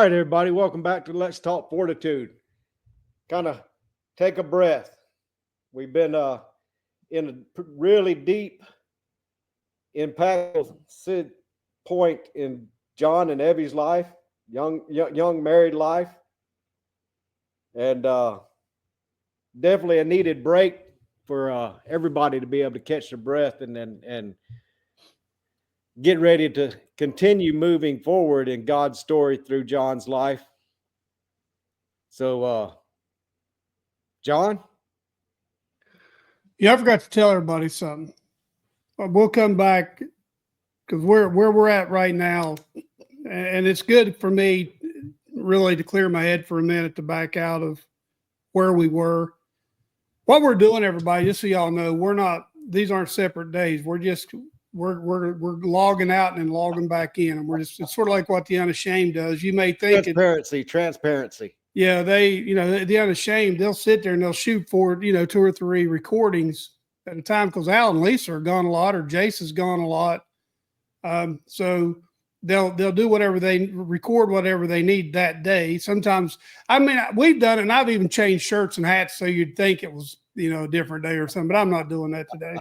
All right, everybody, welcome back to Let's Talk Fortitude. Kind of take a breath. We've been in a really deep, impactful point in John and Evie's life, young married life, and definitely a needed break for everybody to be able to catch their breath and get ready to continue moving forward in God's story through John's life. So, John? Yeah, I forgot to tell everybody something. We'll come back because where we're at right now, and it's good for me really to clear my head for a minute to back out of where we were. What we're doing, everybody, just so y'all know, these aren't separate days. We're logging out and then logging back in, and it's sort of like what the Unashamed does. You may think transparency. Yeah, the Unashamed, they'll sit there and they'll shoot for 2 or 3 recordings at a time because Al and Lisa are gone a lot, or Jace is gone a lot. So they'll do record whatever they need that day. Sometimes, we've done it, and I've even changed shirts and hats so you'd think it was a different day or something, but I'm not doing that today.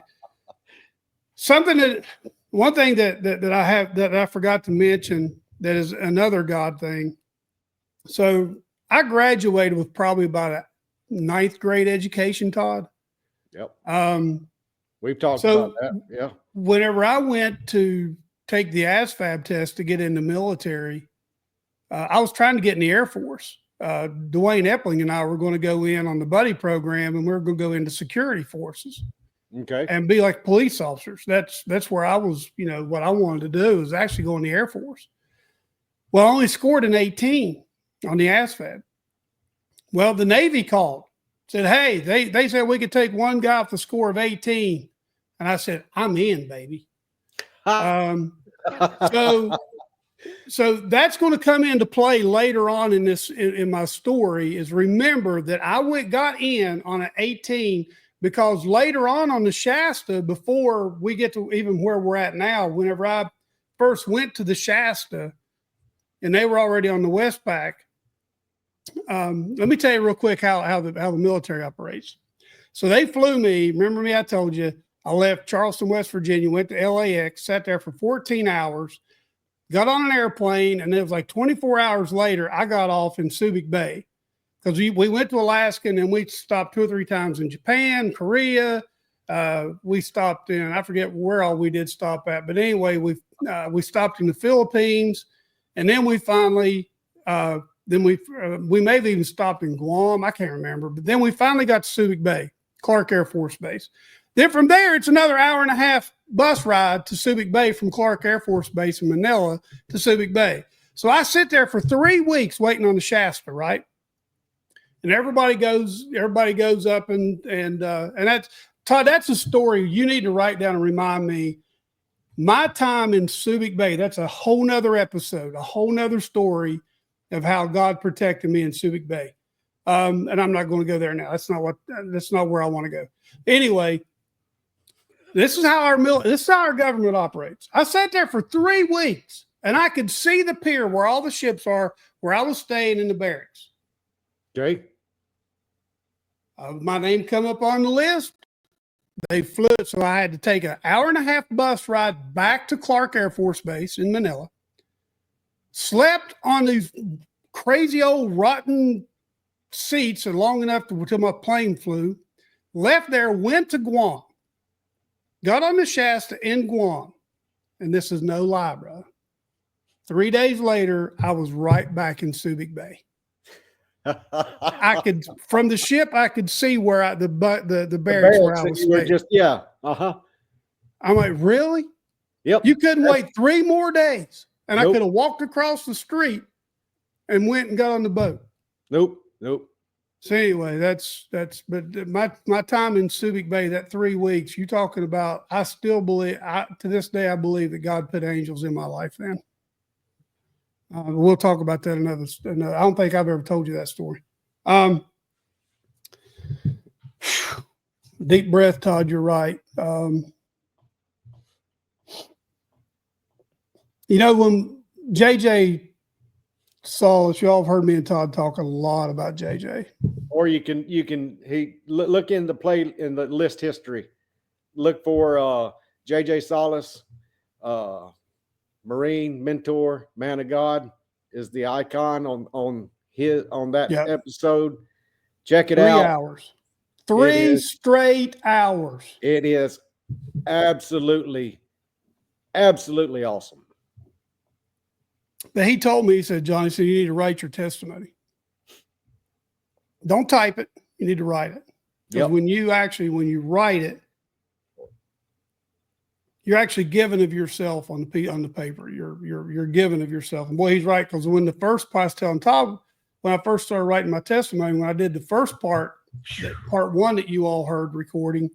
One thing that I forgot to mention that is another God thing. So I graduated with probably about a 9th grade education, Todd. Yep. We've talked about that. Yeah. Whenever I went to take the ASVAB test to get in the military, I was trying to get in the Air Force. Dwayne Epling and I were going to go in on the buddy program, and we were going to go into security forces. Okay. And be like police officers. That's where I was, what I wanted to do was actually go in the Air Force. Well, I only scored an 18 on the ASVAB. Well, the Navy called, said, hey, they said we could take one guy with a score of 18. And I said, I'm in, baby. So that's going to come into play later on in my story, is remember that I got in on an 18 because later on the Shasta, before we get to even where we're at now, whenever I first went to the Shasta and they were already on the Westpac, let me tell you real quick how the military operates. So they flew me. Remember me? I told you I left Charleston, West Virginia, went to LAX, sat there for 14 hours, got on an airplane, and it was like 24 hours later, I got off in Subic Bay. Because we went to Alaska, and then we stopped 2 or 3 times in Japan, Korea. We stopped in, I forget where all we did stop at. But anyway, we stopped in the Philippines. And then we finally, we may have even stopped in Guam. I can't remember. But then we finally got to Subic Bay, Clark Air Force Base. Then from there, it's another hour-and-a-half bus ride to Subic Bay from Clark Air Force Base in Manila to Subic Bay. So I sit there for 3 weeks waiting on the Shasta, right? And everybody goes up and that's Todd. That's a story you need to write down and remind me. My time in Subic Bay. That's a whole nother episode, a whole nother story of how God protected me in Subic Bay. And I'm not going to go there now. That's not where I want to go. Anyway, this is how our government operates. I sat there for 3 weeks, and I could see the pier where all the ships are, where I was staying in the barracks. Okay. My name come up on the list. They flew it, so I had to take an hour-and-a-half bus ride back to Clark Air Force Base in Manila. Slept on these crazy old rotten seats long enough until my plane flew. Left there, went to Guam. Got on the Shasta in Guam. And this is no lie, bro. 3 days later, I was right back in Subic Bay. From the ship, I could see where the barracks where I was staying. I'm like, really? Yep. You couldn't wait 3 more days, and nope. I could have walked across the street and went and got on the boat. Nope. So anyway, but my time in Subic Bay, that 3 weeks, you talking about, I still believe, to this day, I believe that God put angels in my life then. We'll talk about that another. I don't think I've ever told you that story. Deep breath, Todd. You're right. When JJ Solace, y'all have heard me and Todd talk a lot about JJ. Or you can look in the list history. Look for JJ Solace, Marine mentor, man of God is the icon on that episode. Check it out. 3 hours. 3 straight hours. It is absolutely awesome. But he told me, he said, John, he said, you need to write your testimony. Don't type it. You need to write it. Because when you write it, you're actually giving of yourself on the paper. You're giving of yourself. And boy, he's right. Because when the first part, I was telling Todd, when I first started writing my testimony, when I did the first part, part one that you all heard recording,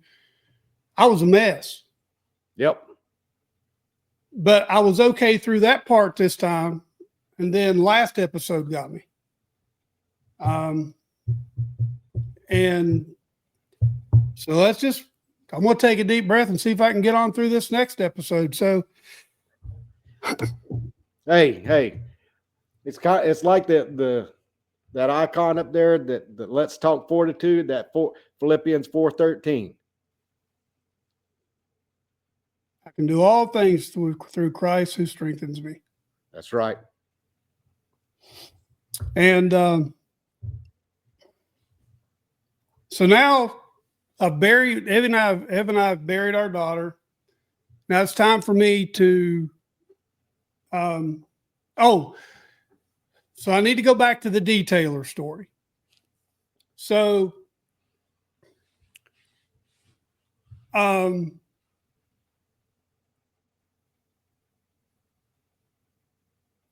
I was a mess. Yep. But I was okay through that part this time. And then last episode got me. And so I'm going to take a deep breath and see if I can get on through this next episode. So, hey, it's like that icon up there that Let's Talk Fortitude, that Philippians 4:13. I can do all things through Christ who strengthens me. That's right. And so now Evie and I have buried our daughter. Now it's time for me to so I need to go back to the detailer story. So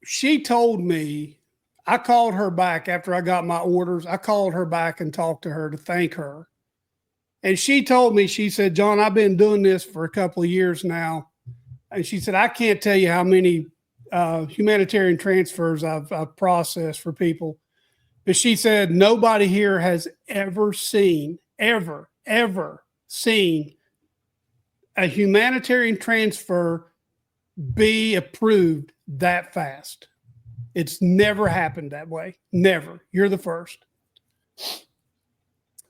she told me, I called her back after I got my orders. I called her back and talked to her to thank her. And she told me, she said, John, I've been doing this for a couple of years now. And she said, I can't tell you how many humanitarian transfers I've processed for people. But she said, nobody here has ever seen a humanitarian transfer be approved that fast. It's never happened that way. Never. You're the first.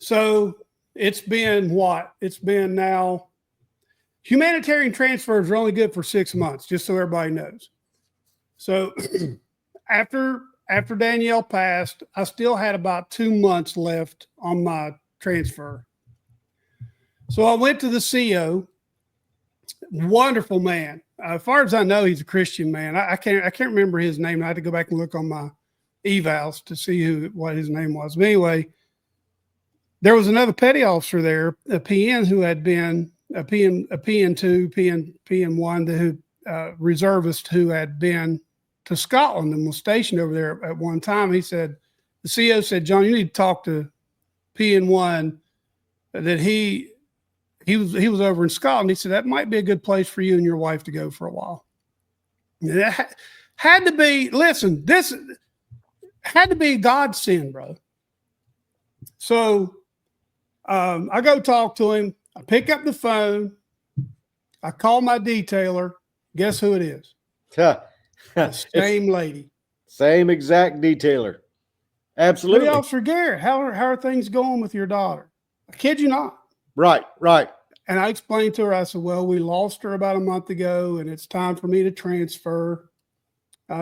So it's been what? It's been now. Humanitarian transfers are only good for 6 months, just so everybody knows. So after Danielle passed, I still had about 2 months left on my transfer. So I went to the CO. Wonderful man. As far as I know, he's a Christian man. I can't remember his name. I had to go back and look on my evals to see what his name was. But anyway, there was another petty officer there, a PN who had been a PN2, PN1, the reservist who had been to Scotland and was stationed over there at one time. He said, the CO said, John, you need to talk to PN1 that he was over in Scotland. He said, that might be a good place for you and your wife to go for a while. That had to be, listen, this had to be God's sin, bro. So I go talk to him. I pick up the phone. I call my detailer. Guess who it is? The same lady. Same exact detailer. Absolutely. Petty Officer Garrett, how are things going with your daughter? I kid you not. Right. And I explained to her, I said, well, we lost her about a month ago and it's time for me to transfer.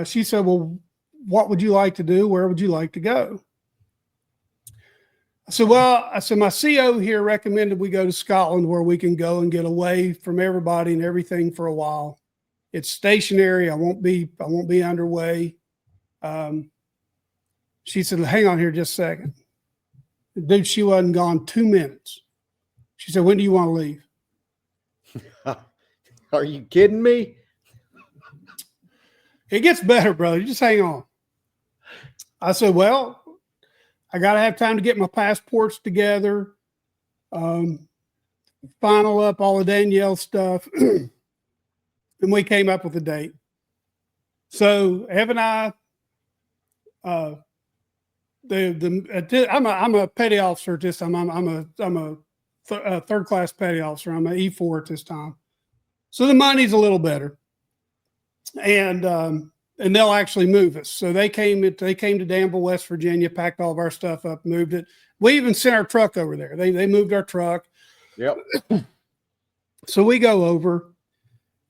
She said, well, what would you like to do? Where would you like to go? I said, my CO here recommended we go to Scotland where we can go and get away from everybody and everything for a while. It's stationary. I won't be underway. She said, hang on here just a second. Dude, she wasn't gone 2 minutes. She said, when do you want to leave? Are you kidding me? It gets better, brother. You just hang on. I said, well, I got to have time to get my passports together, final up all the Danielle stuff. And we came up with a date. So Ev and I, I'm a petty officer at this time. I'm a third class petty officer. I'm an E4 at this time. So the money's a little better. And and they'll actually move us. So they came to Danville, West Virginia, packed all of our stuff up, moved it. We even sent our truck over there. They moved our truck. Yep. So we go over,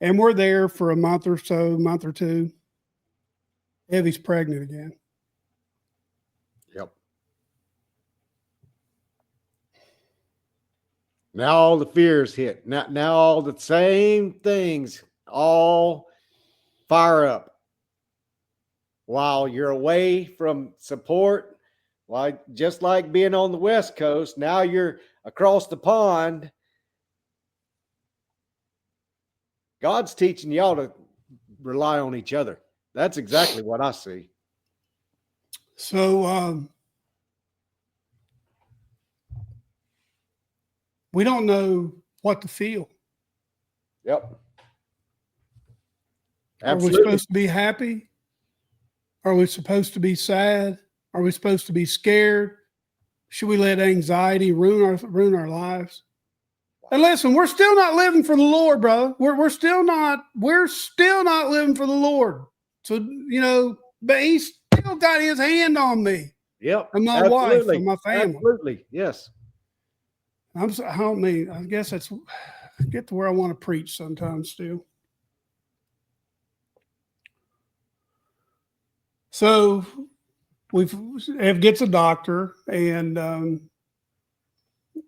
and we're there for a month or two. Evie's pregnant again. Yep. Now all the fears hit. Now all the same things all fire up. While you're away from support, just like being on the West Coast, now you're across the pond. God's teaching y'all to rely on each other. That's exactly what I see. So we don't know what to feel. Yep. Absolutely. Are we supposed to be happy? Are we supposed to be sad? Are we supposed to be scared? Should we let anxiety ruin our lives? And listen, we're still not living for the Lord, brother. We're still not living for the Lord. So, but he's still got his hand on me. Yep. And my wife and my family. Absolutely. Yes. I guess I get to where I want to preach sometimes still. So Ev gets a doctor, and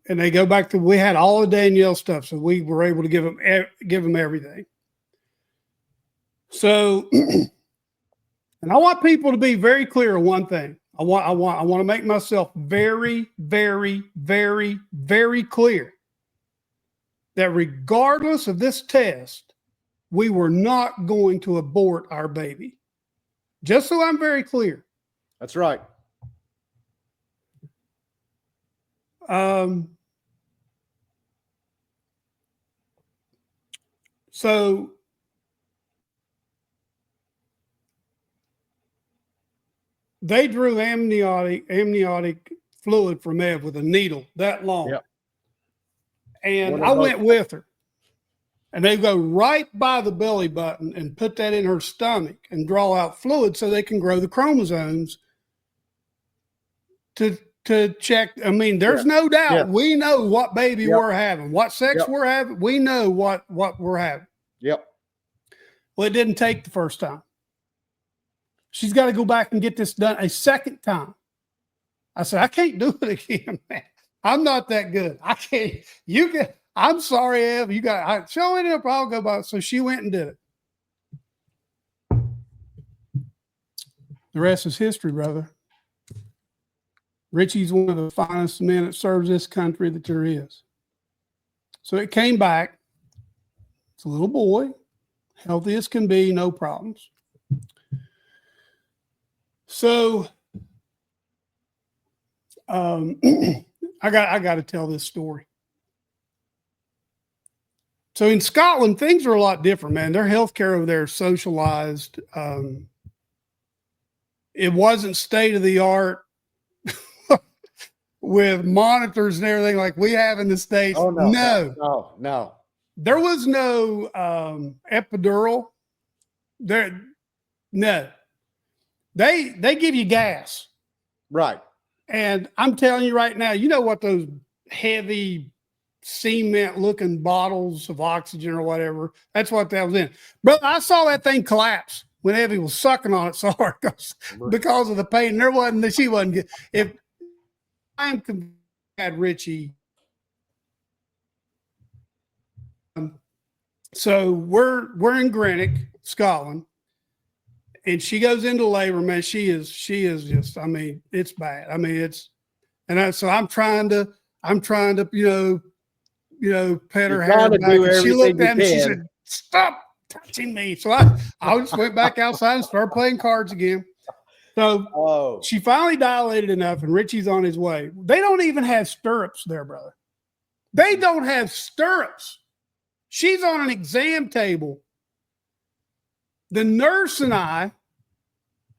they go back to, we had all of Danielle's stuff, so we were able to give him everything. So, and I want people to be very clear on one thing. I want to make myself very, very, very, very clear that regardless of this test, we were not going to abort our baby. Just so I'm very clear. That's right. So they drew amniotic fluid from Ev with a needle that long. Yep. And I went with her. And they go right by the belly button and put that in her stomach and draw out fluid so they can grow the chromosomes to check. I mean, there's no doubt. Yeah. We know what baby we're having, what sex we're having. We know what we're having. Yep. Well, it didn't take the first time. She's got to go back and get this done a second time. I said, I can't do it again, man. I'm not that good. I can't. You can. I'm sorry, Ev. You got. Show it up. I'll go by. So she went and did it. The rest is history, brother. Richie's one of the finest men that serves this country that there is. So it came back. It's a little boy, healthy as can be, no problems. So I got to tell this story. So in Scotland, things are a lot different, man. Their healthcare over there is socialized. It wasn't state of the art with monitors and everything like we have in the States. Oh, no. There was no epidural. There, no. They give you gas. Right. And I'm telling you right now, you know what those heavy cement looking bottles of oxygen or whatever, that's what that was in. Brother, I saw that thing collapse when Evie was sucking on it so hard because of the pain. She wasn't good. If I'm had Richie, so we're in Greenock, Scotland, and she goes into labor, man. She is just, I mean, it's bad. I mean, so I'm trying to, pet her hair back. And she looked at me, she said, "Stop touching me." So I just went back outside and started playing cards again. So she finally dilated enough, and Richie's on his way. They don't even have stirrups there, brother. They don't have stirrups. She's on an exam table. The nurse and I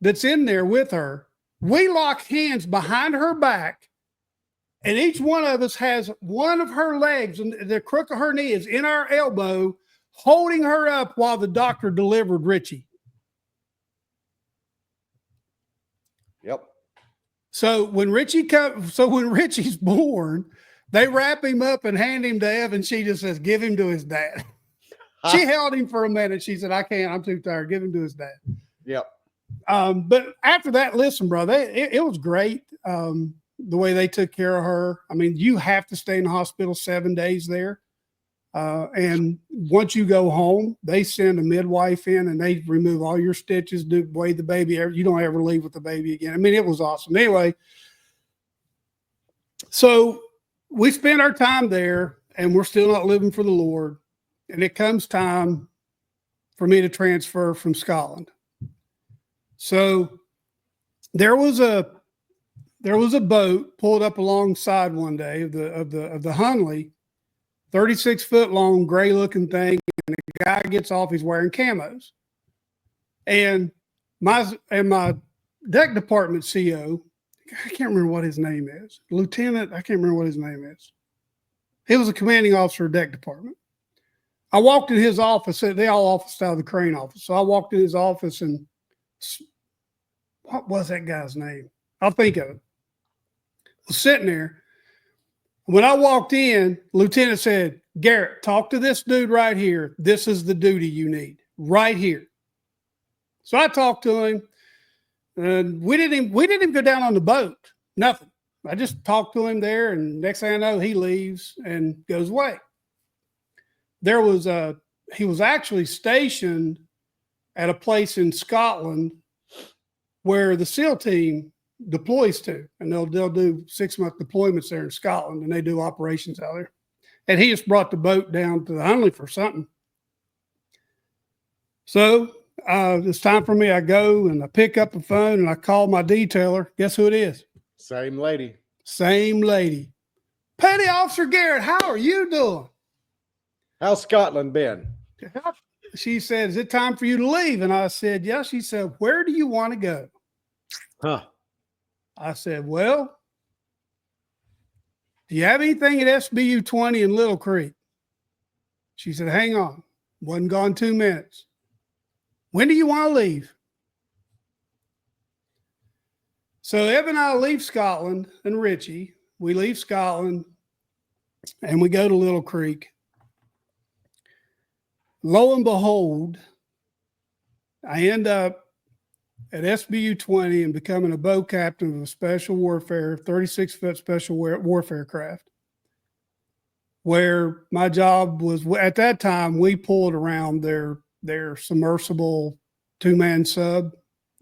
that's in there with her, we lock hands behind her back, and each one of us has one of her legs and the crook of her knee is in our elbow, holding her up while the doctor delivered Richie. Yep. So when Richie's born, they wrap him up and hand him to Evan. She just says, "Give him to his dad." She held him for a minute. She said, "I can't. I'm too tired. Give him to his dad." Yep. But after that, listen, bro, it was great. The way they took care of her. I mean, you have to stay in the hospital 7 days there. And once you go home, they send a midwife in and they remove all your stitches, weigh the baby. You don't ever leave with the baby again. I mean, it was awesome. Anyway, so we spent our time there and we're still not living for the Lord. And it comes time for me to transfer from Scotland. So there was a boat pulled up alongside one day of the Hunley, 36-foot long, gray looking thing, and the guy gets off. He's wearing camos, and my deck department CO, I can't remember what his name is, Lieutenant. I can't remember what his name is. He was a commanding officer of deck department. I walked in his office. They all officed out of the crane office, so I walked in his office and what was that guy's name? I'll think of it. I was sitting there. When I walked in, Lieutenant said, "Garrett, talk to this dude right here. This is the duty you need right here." So I talked to him, and we didn't even go down on the boat. Nothing. I just talked to him there, and next thing I know, he leaves and goes away. He was actually stationed at a place in Scotland where the SEAL team deploys to, and they'll do 6-month deployments there in Scotland, and they do operations out there. And he just brought the boat down to the Hunley for something. So it's time for me. I go and I pick up the phone and I call my detailer. Guess who it is? Same lady. Same lady. Petty Officer Garrett, how are you doing? How's Scotland been? She said, "Is it time for you to leave?" And I said, "Yeah." She said, "Where do you want to go?" Huh. I said, "Well, do you have anything at SBU 20 in Little Creek?" She said, "Hang on." Wasn't gone 2 minutes. "When do you want to leave?" So Evan and I leave Scotland, and Richie, we leave Scotland and we go to Little Creek. Lo and behold, I end up at SBU 20 and becoming a boat captain of a special warfare, 36-foot special warfare craft, where my job was, at that time, we pulled around their submersible 2-man sub,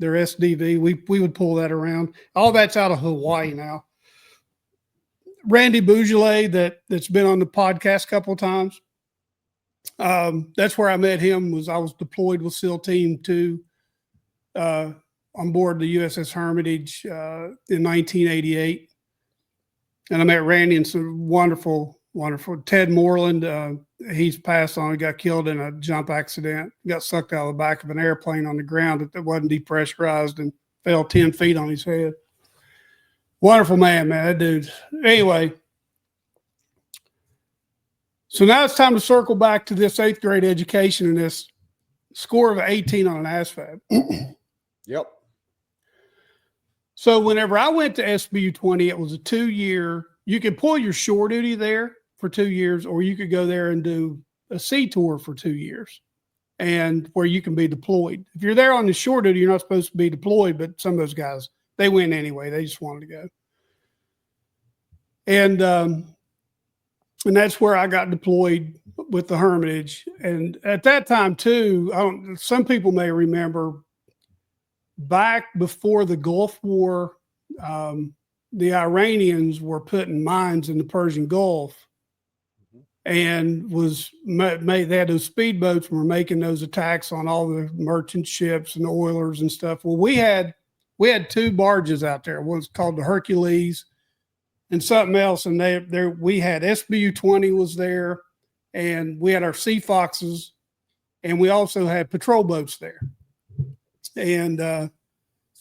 their SDV. We would pull that around. All that's out of Hawaii now. Randy Bougele, that's been on the podcast a couple of times. That's where I met him. I was deployed with SEAL Team 2 on board the USS Hermitage in 1988. And I met Randy and some wonderful Ted Moreland. He's passed on. He got killed in a jump accident. Got sucked out of the back of an airplane on the ground that wasn't depressurized and fell 10 feet on his head. Wonderful man, that dude. Anyway, so now it's time to circle back to this 8th grade education and this score of 18 on an ASVAB. Yep. So whenever I went to SBU 20, it was a 2-year. You could pull your shore duty there for 2 years, or you could go there and do a sea tour for 2 years, and where you can be deployed. If you're there on the shore duty, you're not supposed to be deployed, but some of those guys, they went anyway. They just wanted to go. And that's where I got deployed with the Hermitage. And at that time too, some people may remember, back before the Gulf War, the Iranians were putting mines in the Persian Gulf, and they had those speedboats and were making those attacks on all the merchant ships and oilers and stuff. Well, we had 2 barges out there. One was called the Hercules and something else. And we had SBU 20 was there, and we had our Sea Foxes, and we also had patrol boats there. And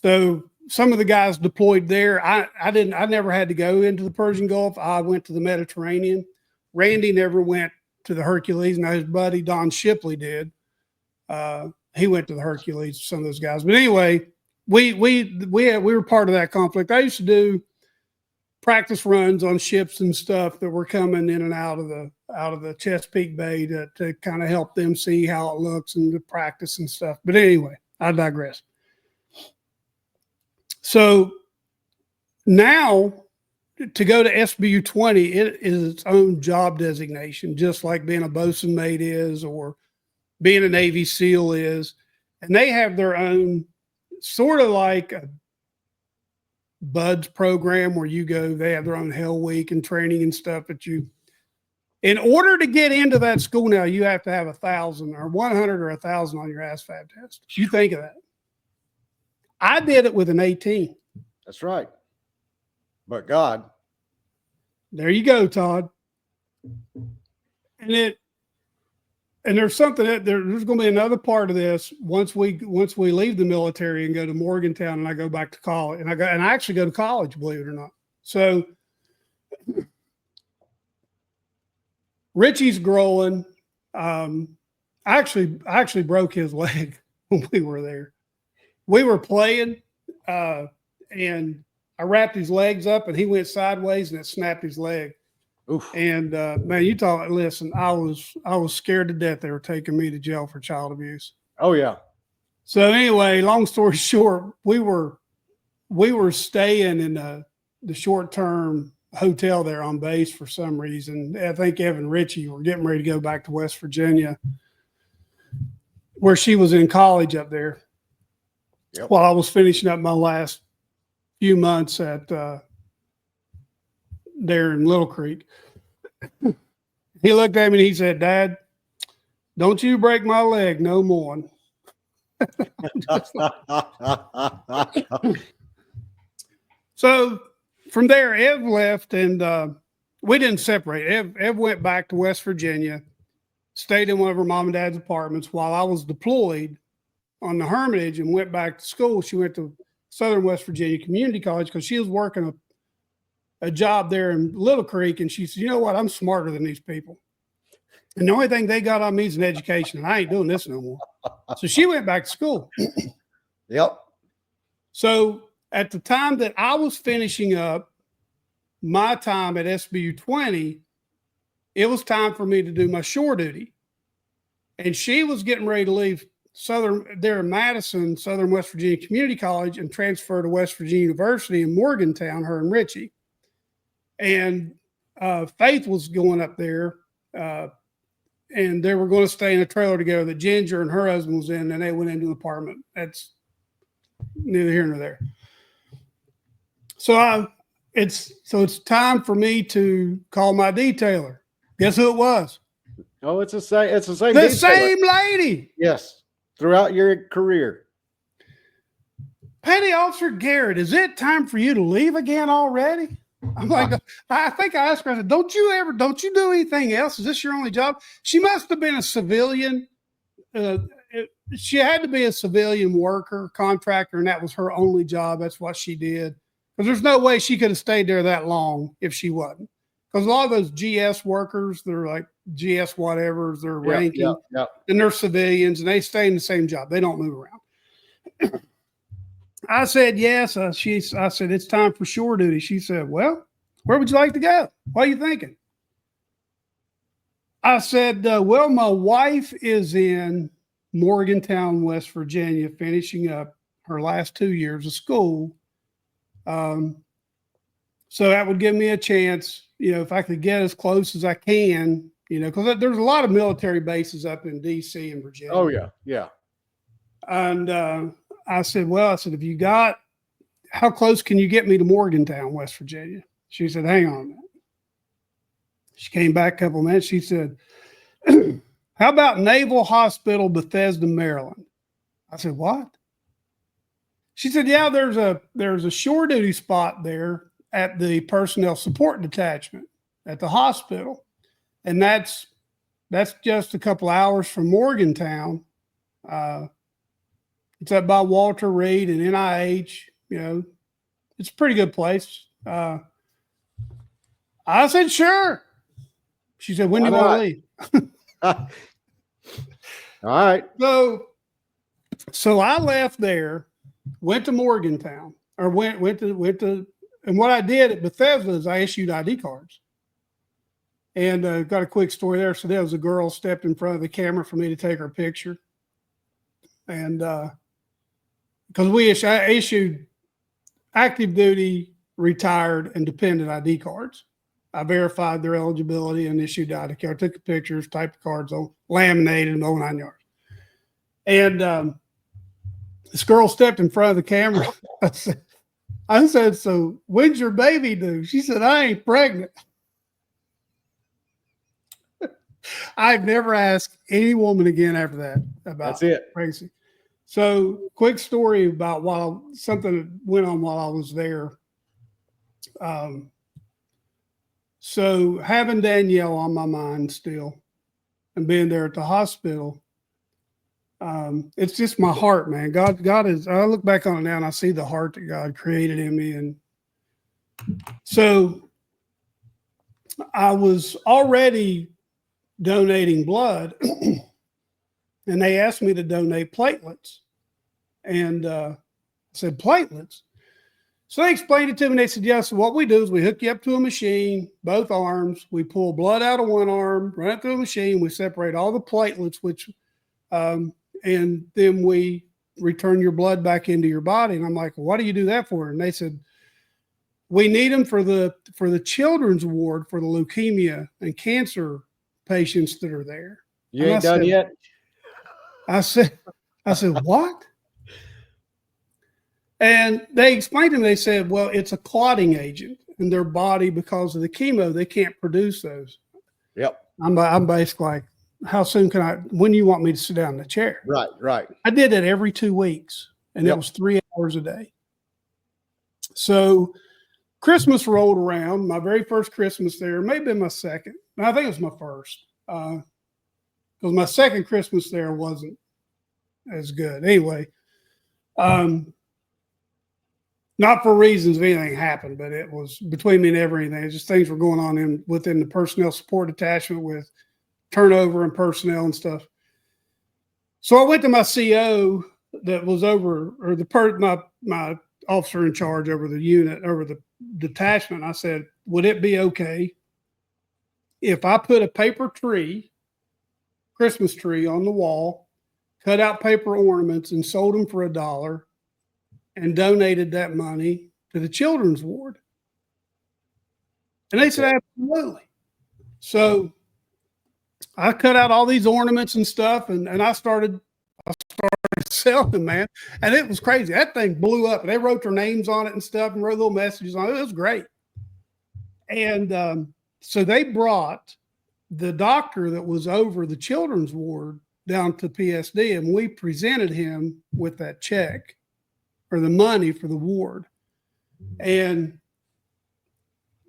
so some of the guys deployed there. I never had to go into the Persian Gulf. I went to the Mediterranean. Randy never went to the Hercules. Now his buddy Don Shipley did. He went to the Hercules, some of those guys. But anyway, we were part of that conflict. I used to do practice runs on ships and stuff that were coming in and out of the Chesapeake Bay to kind of help them see how it looks and to practice and stuff. But anyway, I digress. So now to go to SBU 20, it is its own job designation, just like being a bosun mate is or being a Navy SEAL is. And they have their own sort of like a BUDS program where you go, they have their own Hell Week and training and stuff. But in order to get into that school now, you have to have 1,000 or 100 or 1,000 on your ASVAB test. You think of that. I did it with an 18. That's right. But God. There you go, Todd. And there's something that there's going to be another part of this once we leave the military and go to Morgantown and I go back to college and I actually go to college, believe it or not. So Richie's growing. I actually broke his leg when we were there. We were playing and I wrapped his legs up and he went sideways and it snapped his leg. Oof. And man, listen, I was scared to death they were taking me to jail for child abuse. Oh yeah. So anyway, long story short, we were staying in the short-term hotel there on base for some reason. I think Evie and Richie were getting ready to go back to West Virginia, where she was in college up there. Yep. While I was finishing up my last few months at there in Little Creek. He looked at me and he said, "Dad, don't you break my leg no more." So from there, Ev left and we didn't separate. Ev went back to West Virginia, stayed in one of her mom and dad's apartments while I was deployed on the Hermitage and went back to school. She went to Southern West Virginia Community College because she was working a job there in Little Creek. And she said, "You know what? I'm smarter than these people. And the only thing they got on me is an education. And I ain't doing this no more." So she went back to school. Yep. So at the time that I was finishing up my time at SBU 20, it was time for me to do my shore duty. And she was getting ready to leave there in Madison, Southern West Virginia Community College, and transfer to West Virginia University in Morgantown, her and Richie. And Faith was going up there, and they were going to stay in a trailer together that Ginger and her husband was in, and they went into an apartment. That's neither here nor there. So it's time for me to call my detailer. Guess who it was? Oh, it's the same. It's the same. The same lady. Yes, throughout your career. Petty Officer Garrett, is it time for you to leave again already? I'm like, I think I asked her, I said, don't you do anything else? Is this your only job? She must have been a civilian. She had to be a civilian worker, contractor, and that was her only job. That's what she did. Because there's no way she could have stayed there that long if she wasn't. Because a lot of those GS workers, they're like GS whatevers, they're ranking, and they're civilians, and they stay in the same job. They don't move around. I said, yes. I said, it's time for shore duty. She said, well, where would you like to go? What are you thinking? I said, well, my wife is in Morgantown, West Virginia, finishing up her last 2 years of school. So that would give me a chance, if I could get as close as I can, because there's a lot of military bases up in DC and Virginia. Oh, yeah. Yeah. And, I said, how close can you get me to Morgantown, West Virginia? She said, hang on a minute. She came back a couple of minutes. She said, how about Naval Hospital, Bethesda, Maryland? I said, what? She said, yeah, there's a shore duty spot there at the personnel support detachment at the hospital. And that's just a couple hours from Morgantown. It's up by Walter Reed and NIH. It's a pretty good place. I said, sure. She said, when do you want to leave? All right. So I left there went to Morgantown, or went to, and what I did at Bethesda is I issued ID cards. And got a quick story there. So there was a girl stepped in front of the camera for me to take her picture. And because I issued active duty, retired, and dependent ID cards. I verified their eligibility and issued the ID card, took the pictures, typed the cards on, laminated them, 9 yards. And this girl stepped in front of the camera. I said, so when's your baby due? She said, I ain't pregnant. I've never asked any woman again after that about That's it. pregnancy. So, quick story about something that went on while I was there. So having Danielle on my mind still, and being there at the hospital, it's just my heart, man. God is. I look back on it now and I see the heart that God created in me, and so I was already donating blood, and they asked me to donate platelets, and I said, platelets? So they explained it to me, and they said, yes, what we do is we hook you up to a machine, both arms, we pull blood out of one arm, run it through a machine, we separate all the platelets, and then we return your blood back into your body. And I'm like, well, what do you do that for? And they said, we need them for the children's ward for the leukemia and cancer patients that are there. You ain't done yet? I said, what? And they explained to me, they said, well, it's a clotting agent in their body because of the chemo. They can't produce those. Yep. I'm basically like, how soon when do you want me to sit down in the chair? Right. I did that every 2 weeks, and it was 3 hours a day. So Christmas rolled around, my very first Christmas there, maybe my second. I think it was my first, because my second Christmas there wasn't as good. Anyway, not for reasons of anything happened, but it was between me and everything. Just things were going on within the personnel support attachment with turnover and personnel and stuff. So I went to my CO that was over, or my officer in charge over the unit, over the detachment. I said, would it be okay if I put a paper tree, Christmas tree on the wall, cut out paper ornaments and sold them for $1 and donated that money to the children's ward? And they said, absolutely. So I cut out all these ornaments and stuff, and I started selling them, man. And it was crazy. That thing blew up. They wrote their names on it and stuff and wrote little messages on it. It was great. And so they brought the doctor that was over the children's ward down to PSD, and we presented him with that check or the money for the ward. And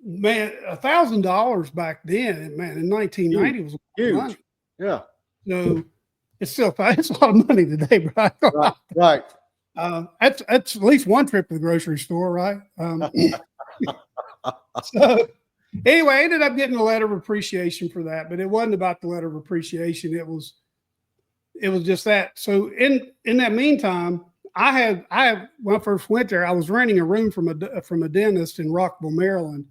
man, $1,000 back then, man, in 1990 was huge. Money. Yeah. So it's a lot of money today, right? Right. That's at least one trip to the grocery store, right? So anyway, I ended up getting a letter of appreciation for that, but it wasn't about the letter of appreciation. It was just that. So in that meantime, I when I first went there, I was renting a room from a dentist in Rockville, Maryland.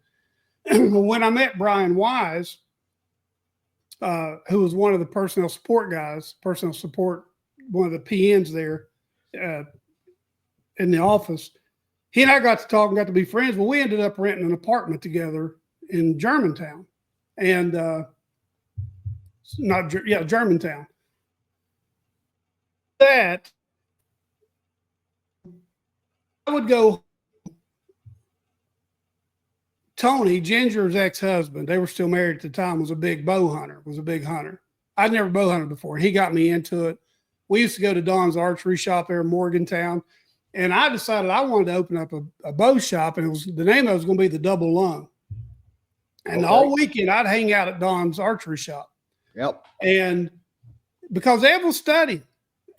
When I met Brian Wise, who was one of the personnel support, one of the PNs there in the office, he and I got to talk and got to be friends. Well, we ended up renting an apartment together in Germantown, and Germantown. That I would go. Tony, Ginger's ex-husband, they were still married at the time, was a big hunter. I'd never bow hunted before. He got me into it. We used to go to Don's archery shop there in Morgantown, and I decided I wanted to open up a bow shop, and the name of it was going to be the Double Lung. And all weekend I'd hang out at Don's archery shop. Yep. And because Ev was studying,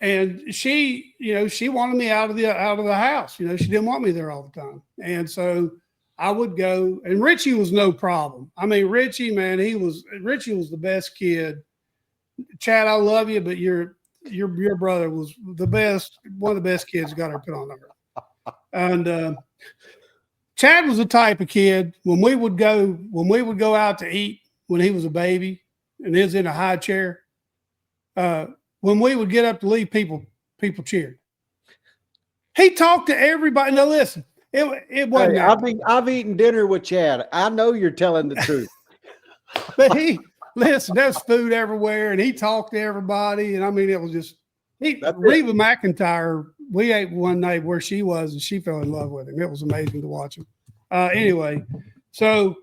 and she wanted me out of the house. She didn't want me there all the time, and so I would go, and Richie was no problem. I mean, Richie, man, Richie was the best kid. Chad, I love you, but your brother was the best, one of the best kids God ever put on earth. And Chad was the type of kid when we would go out to eat when he was a baby and he was in a high chair. When we would get up to leave, people cheered. He talked to everybody. Now listen, it wasn't. Hey, I've eaten dinner with Chad. I know you're telling the truth. But listen, there's food everywhere, and he talked to everybody. And I mean, it was just Reba McEntire. We ate one night where she was, and she fell in love with him. It was amazing to watch him. Anyway, so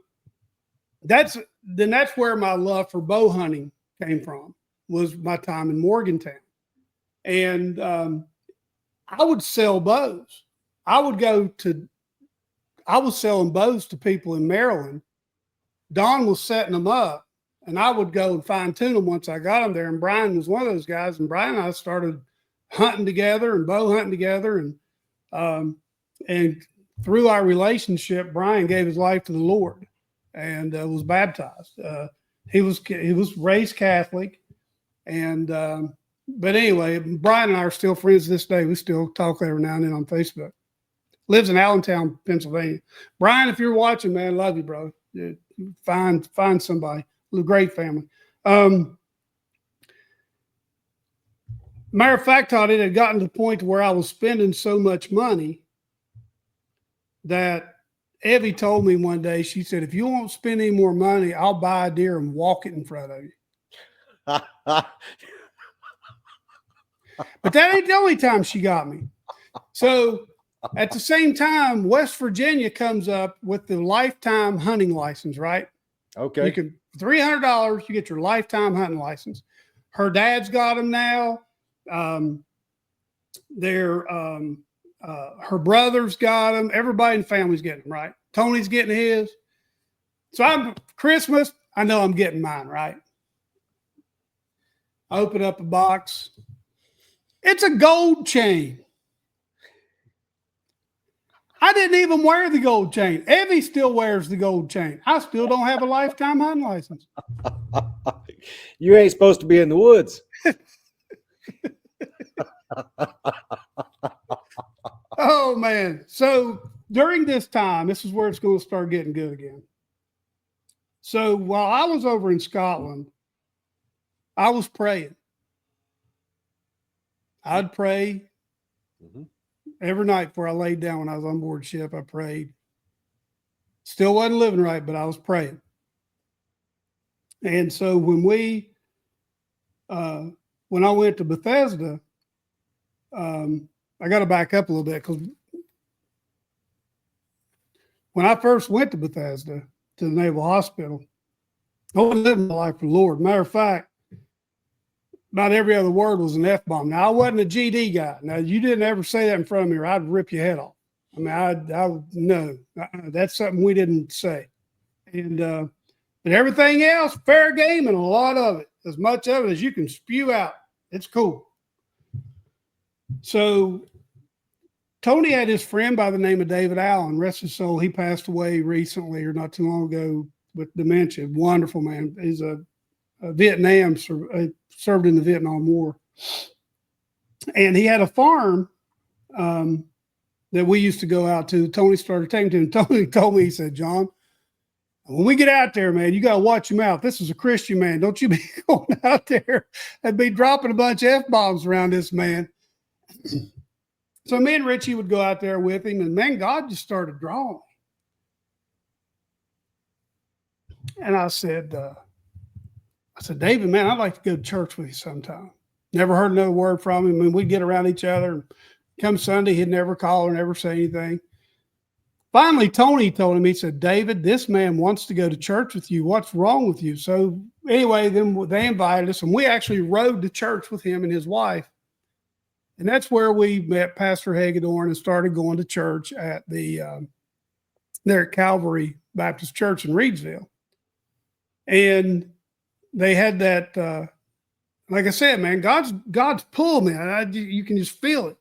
that's where my love for bow hunting came from. Was my time in Morgantown, and I would sell bows. I was selling bows to people in Maryland. Don was setting them up, and I would go and fine tune them once I got them there. And Brian was one of those guys. And Brian and I started hunting together and bow hunting together. And through our relationship, Brian gave his life to the Lord and was baptized. He was raised Catholic, and but anyway, Brian and I are still friends this day. We still talk every now and then on Facebook. Lives in Allentown, Pennsylvania. Brian, if you're watching, man, love you, bro. Find somebody. A great family. Matter of fact, Todd, it had gotten to the point where I was spending so much money that Evie told me one day, she said, if you won't spend any more money, I'll buy a deer and walk it in front of you. But that ain't the only time she got me. So at the same time, West Virginia comes up with the lifetime hunting license, right? Okay. You can $300, you get your lifetime hunting license. Her dad's got them now. Her brother's got them. Everybody in the family's getting them, right? Tony's getting his. So Christmas, I know I'm getting mine, right? I open up a box. It's a gold chain. I didn't even wear the gold chain. Evie still wears the gold chain. I still don't have a lifetime hunting license. You ain't supposed to be in the woods. Oh, man. So during this time, this is where it's going to start getting good again. So while I was over in Scotland, I was praying. I'd pray every night before I laid down when I was on board ship. I prayed. Still wasn't living right, but I was praying. And so when I went to Bethesda, I got to back up a little bit, because when I first went to Bethesda, to the Naval Hospital, I wasn't living my life for the Lord. Matter of fact, about every other word was an F-bomb. Now, I wasn't a GD guy. Now, you didn't ever say that in front of me, or I'd rip your head off. I mean, no, that's something we didn't say. And but everything else, fair game, and a lot of it, as much of it as you can spew out. It's cool. So Tony had his friend by the name of David Allen, rest his soul. He passed away recently, or not too long ago, with dementia. Wonderful man. He's a Vietnam, served in the Vietnam War. And he had a farm that we used to go out to. Tony started taking to him. Tony told me, he said, John, when we get out there, man, you got to watch your mouth. This is a Christian man. Don't you be going out there and be dropping a bunch of F-bombs around this man. So me and Richie would go out there with him, and man, God just started drawing. And I said, David, man, I'd like to go to church with you sometime. Never heard another word from him. I mean, we'd get around each other. And come Sunday, he'd never call or never say anything. Finally, Tony told him, he said, David, this man wants to go to church with you. What's wrong with you? So anyway, then they invited us, and we actually rode to church with him and his wife. And that's where we met Pastor Hagedorn and started going to church at there at Calvary Baptist Church in Reedsville. And they had that, like I said, man, God's pull, man. You can just feel it.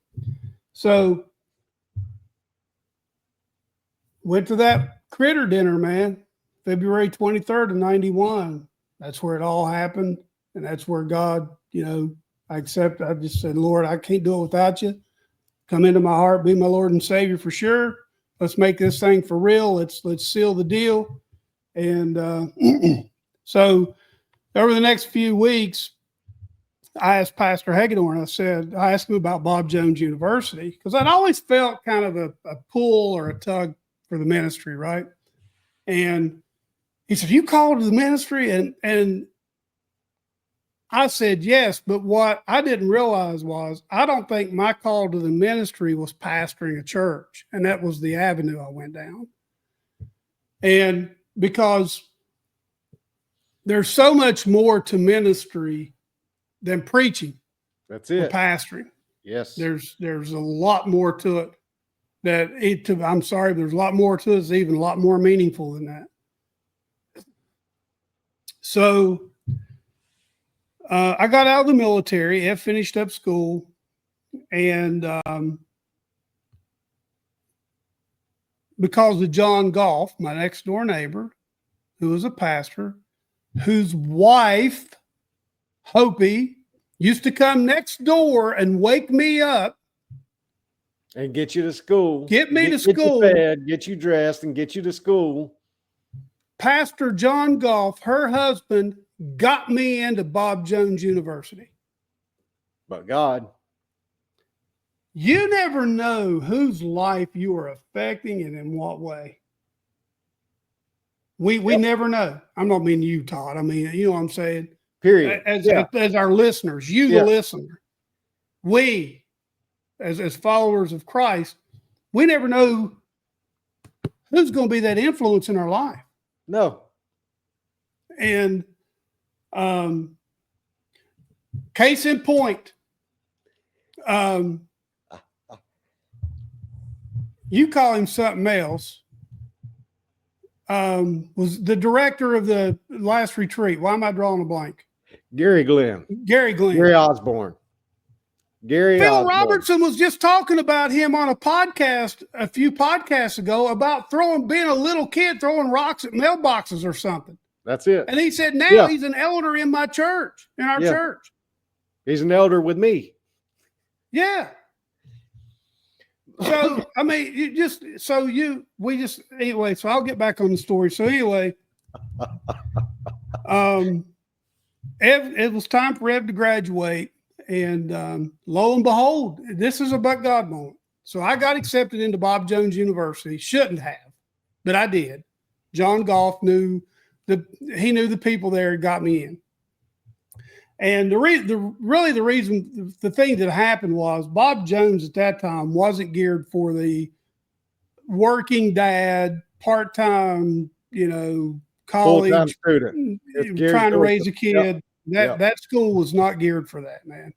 So went to that critter dinner, man, February 23rd of 91. That's where it all happened. And that's where God, I just said, Lord, I can't do it without you. come into my heart, be my Lord and Savior for sure. Let's make this thing for real. Let's seal the deal. And so over the next few weeks, I asked Pastor Hagedorn, I asked him about Bob Jones University, because I'd always felt kind of a pull or a tug for the ministry, right? And he said, you called to the ministry? And I said, yes, but what I didn't realize was I don't think my call to the ministry was pastoring a church. And that was the avenue I went down. And because there's so much more to ministry than preaching. That's it. Or pastoring. Yes. There's a lot more to it I'm sorry, there's a lot more to it. It's even a lot more meaningful than that. So I got out of the military. I finished up school, and because of John Goff, my next door neighbor, who was a pastor, whose wife, Hopi, used to come next door and wake me up and get you to school. Get me to school. Get you fed, get you dressed, and get you to school. Pastor John Goff, her husband, got me into Bob Jones University. But God. You never know whose life you are affecting and in what way. We never know. I'm not meaning you, Todd. I mean, you know what I'm saying? Period. As our listeners, the listener, we, as followers of Christ, we never know who's going to be that influence in our life. No. And case in point, you call him something else, was the director of the last retreat. Why am I drawing a blank? Gary Glenn. Gary Osborne. Phil Robertson was just talking about him on a podcast a few podcasts ago about being a little kid throwing rocks at mailboxes or something. That's it. And he said now he's an elder in my church, in our church. He's an elder with me. Yeah. So, I mean, anyway, so I'll get back on the story. So anyway, it was time for Ev to graduate. And lo and behold, this is a but God moment. So I got accepted into Bob Jones University. Shouldn't have, but I did. John Goff knew the people there got me in. And the thing that happened was Bob Jones at that time wasn't geared for the working dad, part-time, college full-time student trying to raise a kid. That school was not geared for that, man.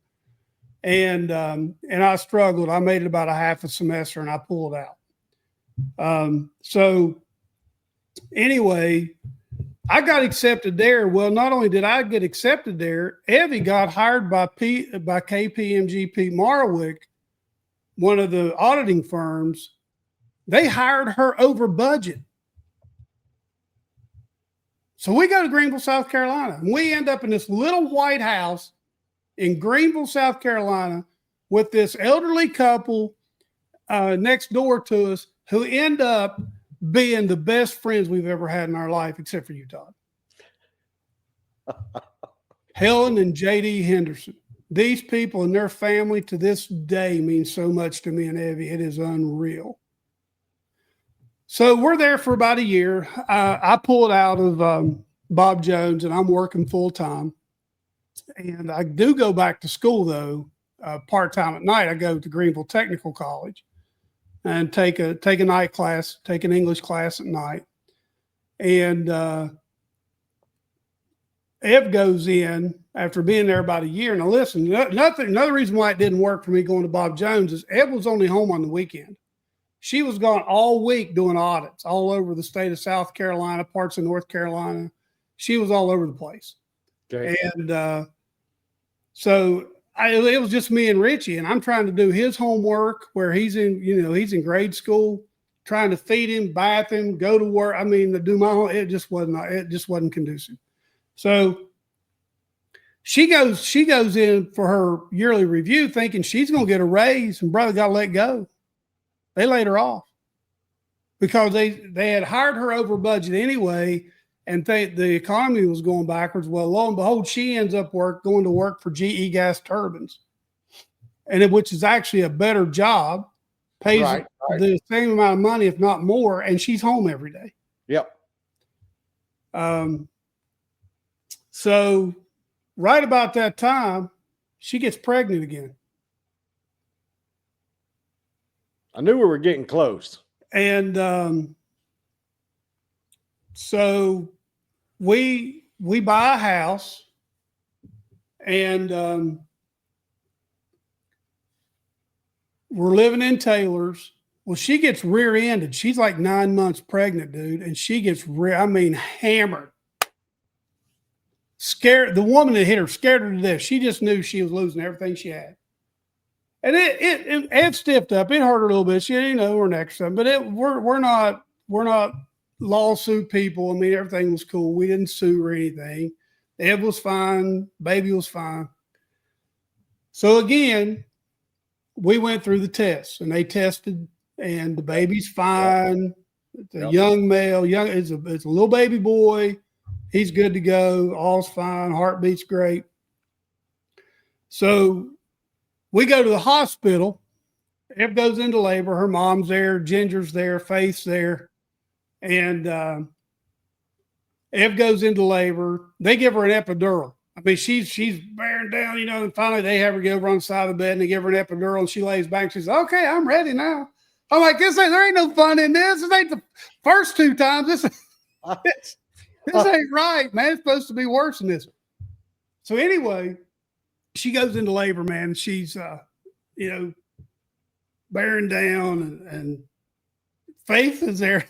And I struggled. I made it about a half a semester and I pulled out. So anyway, I got accepted there. Well, not only did I get accepted there, Evie got hired by KPMG Pete Marwick, one of the auditing firms. They hired her over budget. So we go to Greenville, South Carolina, and we end up in this little white house in Greenville, South Carolina, with this elderly couple next door to us who end up being the best friends we've ever had in our life, except for you, Todd. Helen and J.D. Henderson. These people and their family to this day mean so much to me and Evie. It is unreal. So we're there for about a year. I pulled out of Bob Jones and I'm working full time. And I do go back to school though, part-time at night. I go to Greenville Technical College and take a night class, take an English class at night. And Ev goes in after being there about a year. Now listen, another reason why it didn't work for me going to Bob Jones is Ev was only home on the weekend. She was gone all week doing audits all over the state of South Carolina, parts of North Carolina. She was all over the place. Okay. And so it was just me and Richie, and I'm trying to do his homework where he's in grade school, trying to feed him, bath him, go to work. I mean, to do my own, it just wasn't conducive. So She goes in for her yearly review thinking she's going to get a raise, and brother got let go. They laid her off because they had hired her over budget anyway, and the economy was going backwards. Well, lo and behold, she ends up going to work for GE Gas Turbines, which is actually a better job, pays the same amount of money, if not more, and she's home every day. Yep. So right about that time, she gets pregnant again. I knew we were getting close. And so we buy a house, and we're living in Taylor's. Well, she gets rear-ended. She's like 9 months pregnant, dude, and she gets hammered. Scared. The woman that hit her scared her to death. She just knew she was losing everything she had. And it stiffed up. It hurt her a little bit. She didn't know her neck or something. But we're not lawsuit people. I mean, everything was cool. We didn't sue or anything. Ed was fine. Baby was fine. So again, we went through the tests, and they tested, and the baby's fine. It's a young male. It's a little baby boy. He's good to go. All's fine. Heartbeat's great. So we go to the hospital. Ev goes into labor. Her mom's there. Ginger's there. Faith's there. And Ev goes into labor. They give her an epidural. I mean, she's bearing down, and finally they have her get over on the side of the bed, and they give her an epidural, and she lays back. She says, okay, I'm ready now. I'm like, there ain't no fun in this. This ain't the first 2 times. This ain't right, man. It's supposed to be worse than this. So anyway, she goes into labor, man. And she's, bearing down, and Faith is there.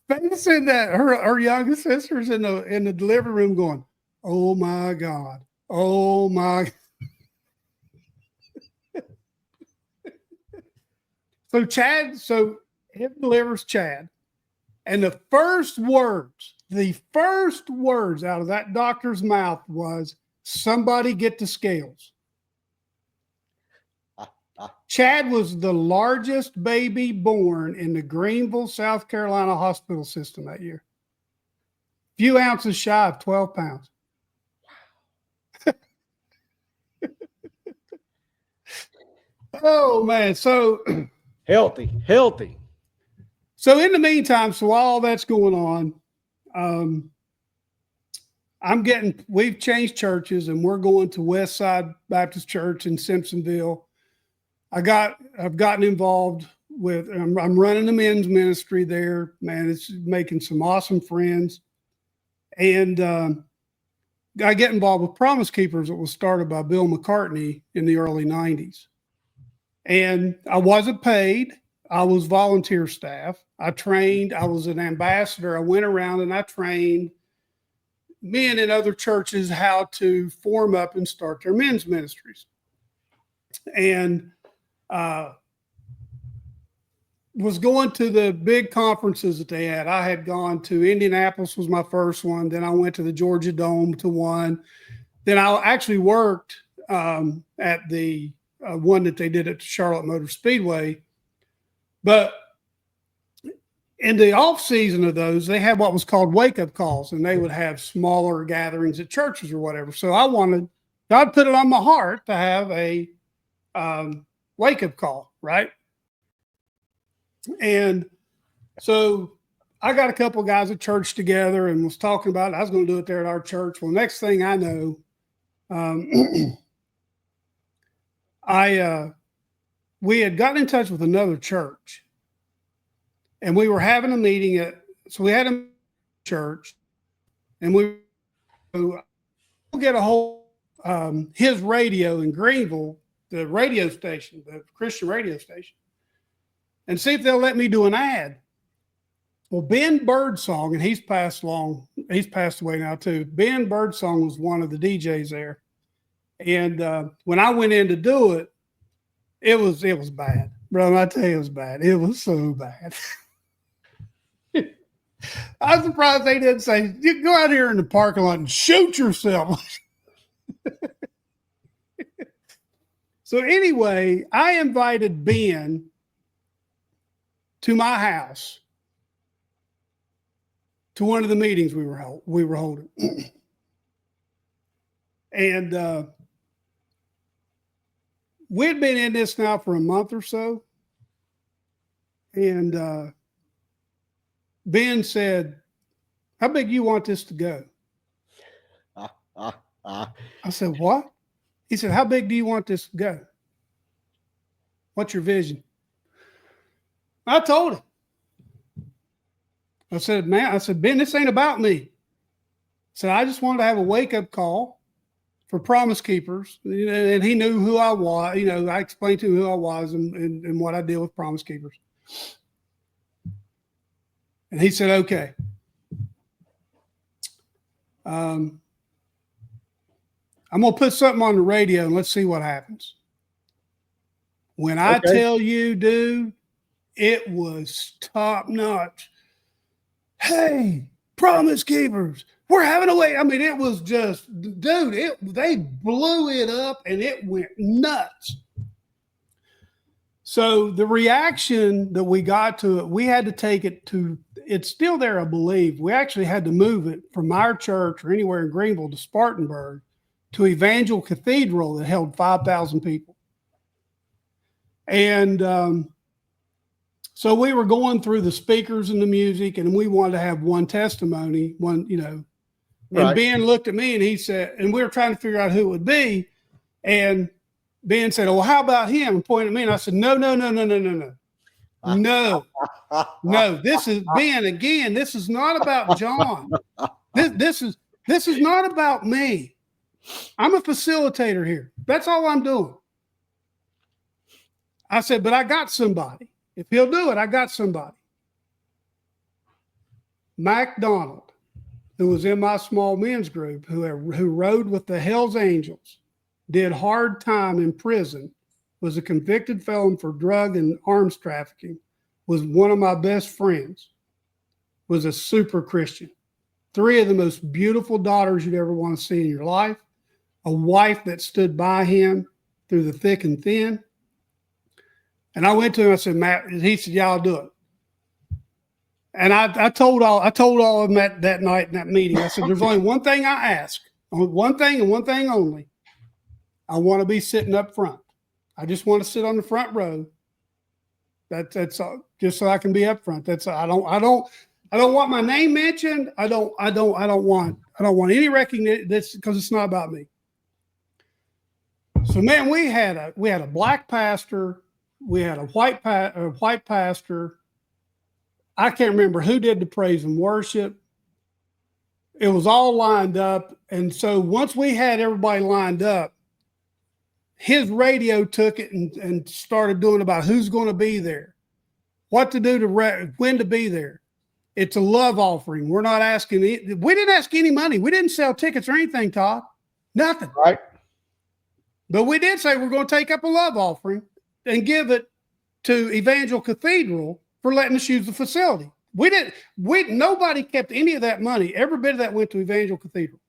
Faith's in that her youngest sister's in the delivery room going, oh my God. Oh my. So Ev delivers Chad. And the first words out of that doctor's mouth was, somebody get the scales. Chad was the largest baby born in the Greenville, South Carolina hospital system that year. Few ounces shy of 12 pounds. Oh, man. So healthy. So in the meantime, so while all that's going on, we've changed churches, and we're going to West Side Baptist Church in Simpsonville. I've gotten involved with, I'm running the men's ministry there, man. It's making some awesome friends. And I get involved with Promise Keepers that was started by Bill McCartney in the early 90s. And I wasn't paid. I was volunteer staff. I trained. I was an ambassador. I went around and I trained men in other churches how to form up and start their men's ministries. And was going to the big conferences that they had. I had gone to Indianapolis was my first one. Then I went to the Georgia Dome to one. Then I actually worked at the one that they did at Charlotte Motor Speedway. But in the off season of those, they had what was called wake-up calls, and they would have smaller gatherings at churches or whatever. So God put it on my heart to have a wake-up call, right? And so I got a couple of guys at church together and was talking about it. I was going to do it there at our church. Well, next thing I know, we had gotten in touch with another church, and we were having a meeting so we had a church, and we get a hold his radio in Greenville, the radio station, the Christian radio station, and see if they'll let me do an ad. Well, Ben Birdsong, and he's passed away now too. Ben Birdsong was one of the DJs there. And when I went in to do it, it was bad. Bro, I tell you, it was bad. It was so bad. I'm surprised they didn't say, you go out here in the parking lot and shoot yourself. So anyway, I invited Ben to my house to one of the meetings we were holding. And we'd been in this now for a month or so. And Ben said, "How big do you want this to go?" I said, "What?" He said, "How big do you want this to go? What's your vision?" I told him. I said, "Ben, this ain't about me." I said, "I just wanted to have a wake-up call for Promise Keepers." And he knew who I was. I explained to him who I was and what I did with Promise Keepers. And he said, "Okay. I'm going to put something on the radio and let's see what happens." When I tell you, dude, it was top notch. "Hey, Promise Keepers, we're having a wait." I mean, it was just, dude, they blew it up and it went nuts. So the reaction that we got to it, we had to take it to, it's still there, I believe. We actually had to move it from our church or anywhere in Greenville to Spartanburg to Evangel Cathedral that held 5,000 people. And so we were going through the speakers and the music, and we wanted to have one testimony, And Ben looked at me and he said, and we were trying to figure out who it would be. And Ben said, "Well, how about him?" And pointed at me, and I said, No. This is Ben again. This is not about John. This is not about me. I'm a facilitator here. That's all I'm doing. I said, "But I got somebody. If he'll do it, I got somebody." MacDonald, who was in my small men's group, who rode with the Hells Angels, did hard time in prison, was a convicted felon for drug and arms trafficking, was one of my best friends, was a super Christian, 3 of the most beautiful daughters you'd ever want to see in your life, a wife that stood by him through the thick and thin. And I went to him, I said, "Matt," he said, "Yeah, I'll do it." And I told all of them that night in that meeting, I said, "There's only one thing I ask, one thing and one thing only. I want to be sitting up front. I just want to sit on the front row. That's all, just so I can be up front. That's I don't want my name mentioned. I don't want any recognition. That's because it's not about me." So man, we had a black pastor, we had a white pastor. I can't remember who did the praise and worship. It was all lined up, and so once we had everybody lined up, his radio took it and started doing about who's going to be there, what to do when to be there. It's a love offering. We're not asking. We didn't ask any money. We didn't sell tickets or anything, Todd. Nothing. Right. But we did say we're going to take up a love offering and give it to Evangel Cathedral for letting us use the facility. Nobody kept any of that money. Every bit of that went to Evangel Cathedral.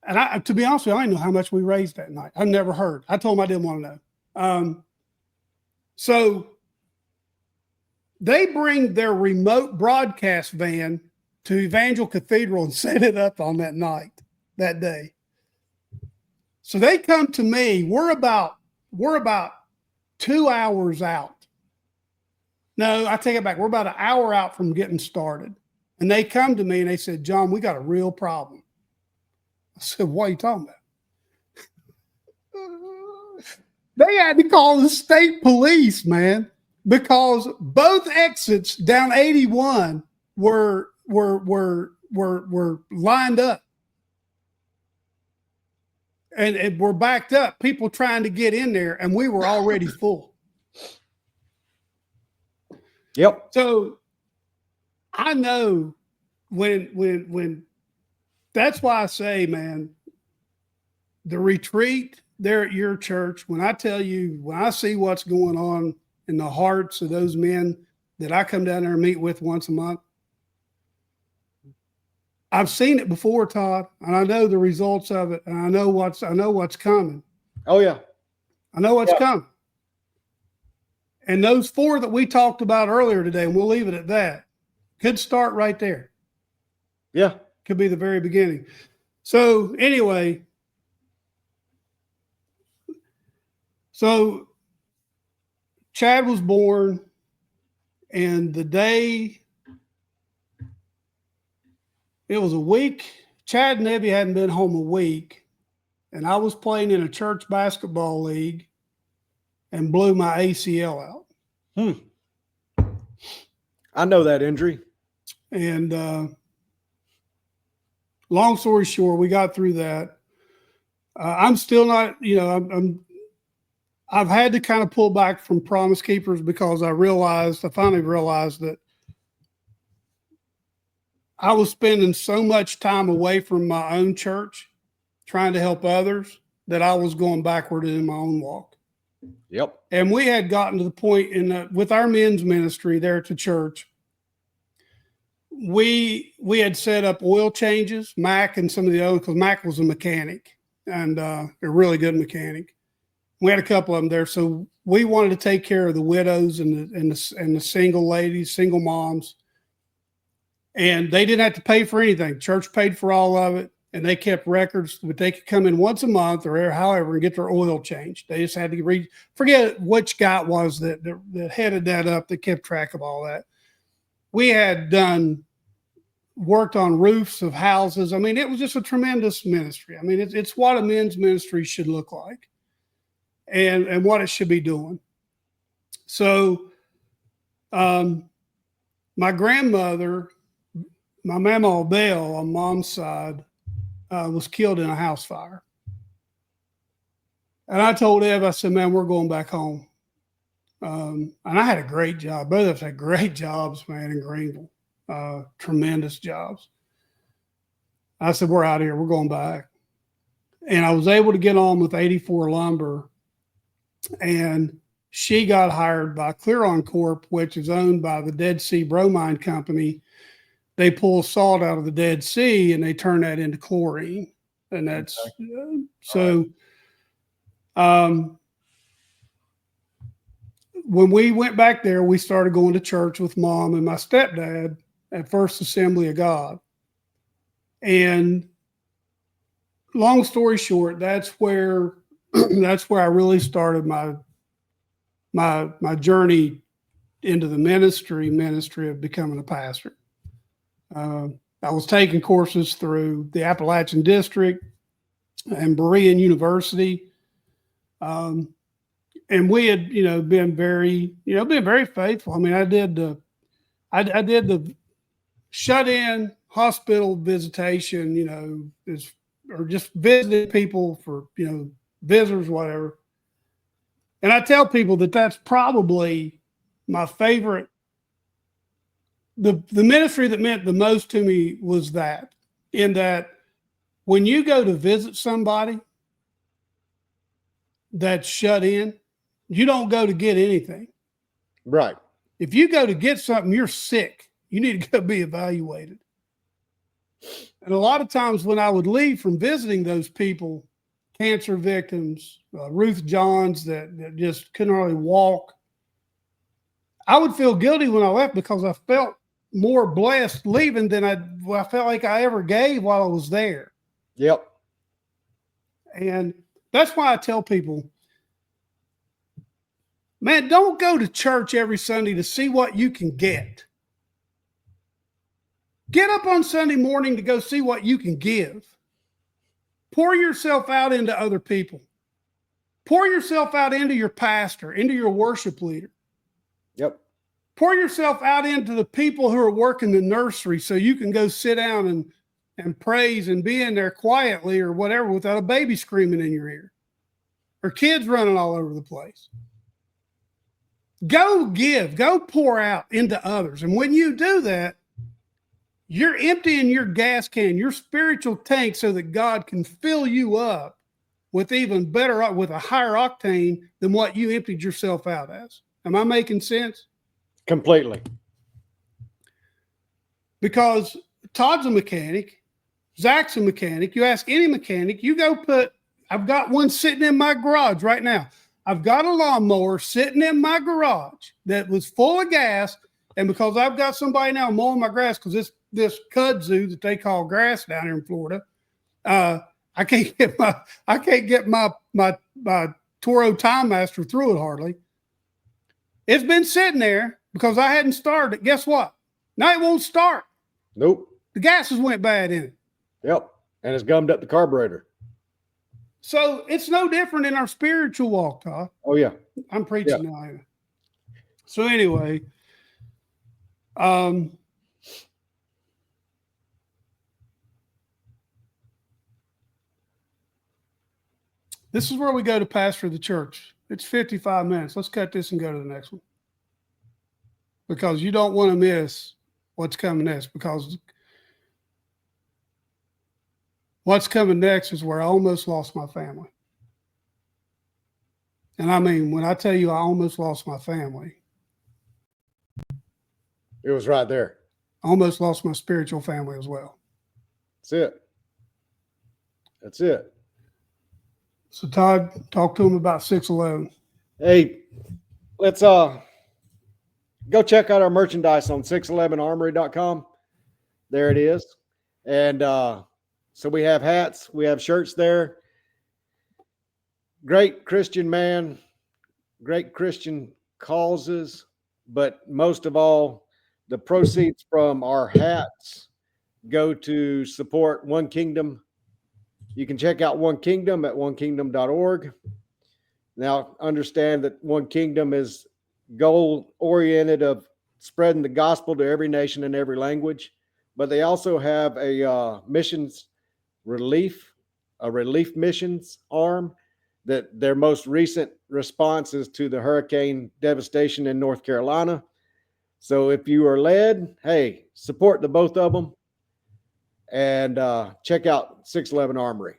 And to be honest with you, I didn't know how much we raised that night. I've never heard. I told them I didn't want to know. So they bring their remote broadcast van to Evangel Cathedral and set it up on that night, that day. So they come to me. We're about 2 hours out. No, I take it back. We're about an hour out from getting started. And they come to me and they said, "John, we got a real problem." I said, "What are you talking about?" They had to call the state police, man, because both exits down 81 were lined up. And we're backed up, people trying to get in there, and we were already full. Yep. So I know when that's why I say, man, the retreat there at your church, when I tell you, when I see what's going on in the hearts of those men that I come down there and meet with once a month, I've seen it before, Todd, and I know the results of it, and I know what's coming. Oh yeah. I know what's coming. And those 4 that we talked about earlier today, and we'll leave it at that, could start right there. Yeah. Could be the very beginning. So anyway, so Chad was born, and the day, it was a week. Chad and Evie hadn't been home a week, and I was playing in a church basketball league and blew my ACL out. I know that injury. And long story short, we got through that. I'm still not, I've had to kind of pull back from Promise Keepers because I finally realized that I was spending so much time away from my own church trying to help others that I was going backward in my own walk. Yep. And we had gotten to the point with our men's ministry there at the church, we had set up oil changes, Mac and some of the others, because Mac was a mechanic and a really good mechanic. We had a couple of them there. So we wanted to take care of the widows and the single ladies, single moms. And they didn't have to pay for anything. Church paid for all of it. And they kept records, but they could come in once a month or however and get their oil changed. They just had to forget which guy it was that headed that up, that kept track of all that. We had worked on roofs of houses. I mean, it was just a tremendous ministry. I mean, it's what a men's ministry should look like and what it should be doing. So my grandmother, my Mama Belle on mom's side, was killed in a house fire. And I told Ev, I said, man, we're going back home. And I had a great job. Both of us had great jobs, man, in Greenville. Tremendous jobs. I said, we're out of here. We're going back. And I was able to get on with 84 Lumber. And she got hired by Clearon Corp, which is owned by the Dead Sea Bromine Company. They pull salt out of the Dead Sea and they turn that into chlorine. And that's so. When we went back there, we started going to church with Mom and my stepdad at First Assembly of God. And long story short, that's where I really started my journey into the ministry of becoming a pastor. I was taking courses through the Appalachian District and Berean University. And we had, been very faithful. I mean, I did the shut-in hospital visitation, or just visiting people for, visitors, whatever. And I tell people that that's probably my favorite. The ministry that meant the most to me was that, in that when you go to visit somebody that's shut in, you don't go to get anything. Right. If you go to get something, you're sick. You need to go be evaluated. And a lot of times when I would leave from visiting those people, cancer victims, Ruth Johns that just couldn't hardly walk, I would feel guilty when I left because I felt more blessed leaving than I felt like I ever gave while I was there. Yep. And that's why I tell people, man, don't go to church every Sunday to see what you can get. Get up on Sunday morning to go see what you can give. Pour yourself out into other people. Pour yourself out into your pastor, into your worship leader. Yep. Pour yourself out into the people who are working the nursery so you can go sit down and praise and be in there quietly or whatever without a baby screaming in your ear or kids running all over the place. Go give, go pour out into others. And when you do that, you're emptying your gas can, your spiritual tank, so that God can fill you up with even better, with a higher octane than what you emptied yourself out as. Am I making sense? Completely. Because Todd's a mechanic. Zach's a mechanic. You ask any mechanic, you go I've got one sitting in my garage right now. I've got a lawnmower sitting in my garage that was full of gas. And because I've got somebody now mowing my grass, because this kudzu that they call grass down here in Florida, I can't get my Toro Time Master through it hardly. It's been sitting there because I hadn't started it. Guess what? Now it won't start. Nope. The gases went bad in it. Yep. And it's gummed up the carburetor. So it's no different in our spiritual walk, Todd. Oh, yeah. I'm preaching now. So anyway, this is where we go to pastor the church. It's 55 minutes. Let's cut this and go to the next one. Because you don't want to miss what's coming next. Because what's coming next is where I almost lost my family. And I mean, when I tell you I almost lost my family, it was right there. I almost lost my spiritual family as well. That's it. That's it. So Todd, talk to him about 611. Hey, let's go check out our merchandise on 611armory.com. There it is. And so we have hats, we have shirts there. Great Christian man, great Christian causes, but most of all, the proceeds from our hats go to support One Kingdom. You can check out One Kingdom at onekingdom.org. Now, understand that One Kingdom is goal-oriented of spreading the gospel to every nation and every language, but they also have a relief missions arm that their most recent response is to the hurricane devastation in North Carolina. So if you are led, hey, support the both of them and check out 611 Armory.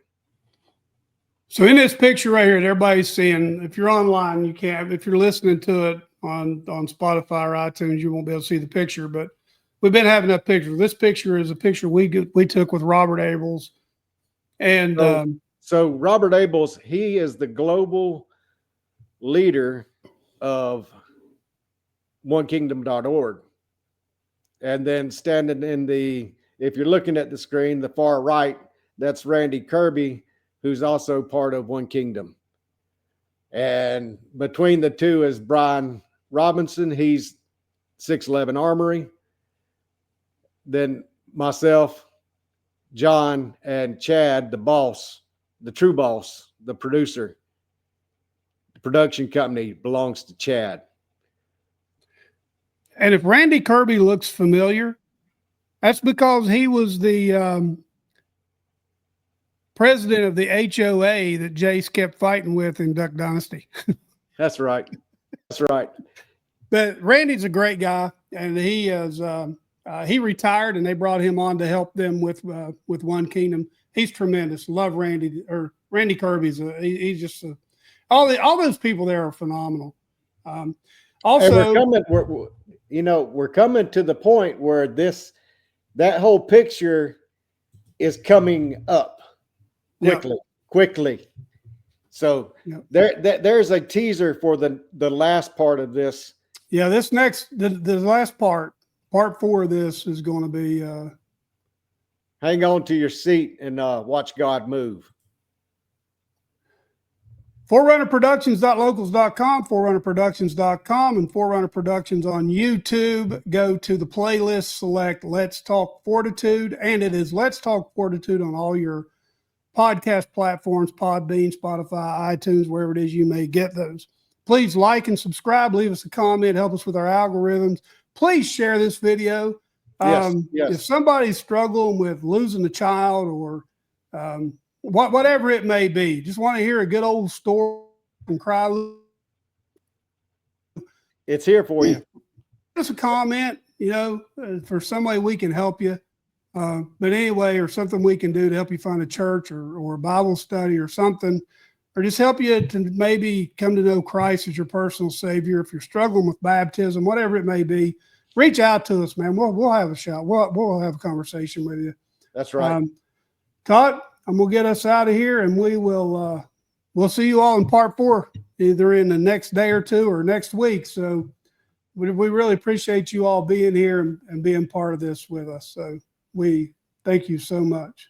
So in this picture right here that everybody's seeing, if you're online, you can't. If you're listening to it on Spotify or iTunes, you won't be able to see the picture. But we've been having that picture. This picture is a picture we took with Robert Abels. And so Robert Abels, he is the global leader of onekingdom.org. And then standing if you're looking at the screen, the far right, that's Randy Kirby, who's also part of One Kingdom. And between the two is Brian Robinson. He's 611 Armory. Then myself, John, and Chad, the boss, the true boss, the producer. The production company belongs to Chad. And if Randy Kirby looks familiar, that's because he was the president of the HOA that Jace kept fighting with in Duck Dynasty. That's right. That's right. But Randy's a great guy, and he is he retired, and they brought him on to help them with One Kingdom. He's tremendous. Love Randy, or Randy Kirby's. He's just all those people there are phenomenal. Also, we're coming to the point where that whole picture is coming up quickly. So there's a teaser for the last part of this. Yeah, this the last part 4 of this is going to be. Hang on to your seat and watch God move. ForerunnerProductions.locals.com, ForerunnerProductions.com, and Forerunner Productions on YouTube. Go to the playlist, select Let's Talk Fortitude, and it is Let's Talk Fortitude on all your podcast platforms, Podbean, Spotify, iTunes, wherever it is you may get those. Please like and subscribe. Leave us a comment. Help us with our algorithms. Please share this video. Yes. If somebody's struggling with losing a child or whatever it may be, just want to hear a good old story and cry. It's here for you. Just a comment, for some way we can help you. But anyway, or something we can do to help you find a church or a Bible study or something, or just help you to maybe come to know Christ as your personal Savior. If you're struggling with baptism, whatever it may be, reach out to us, man. We'll have a shot. We'll have a conversation with you. That's right. Todd, I'm gonna get us out of here, and we'll see you all in part 4, either in the next day or 2 or next week. So we really appreciate you all being here and being part of this with us. So we thank you so much.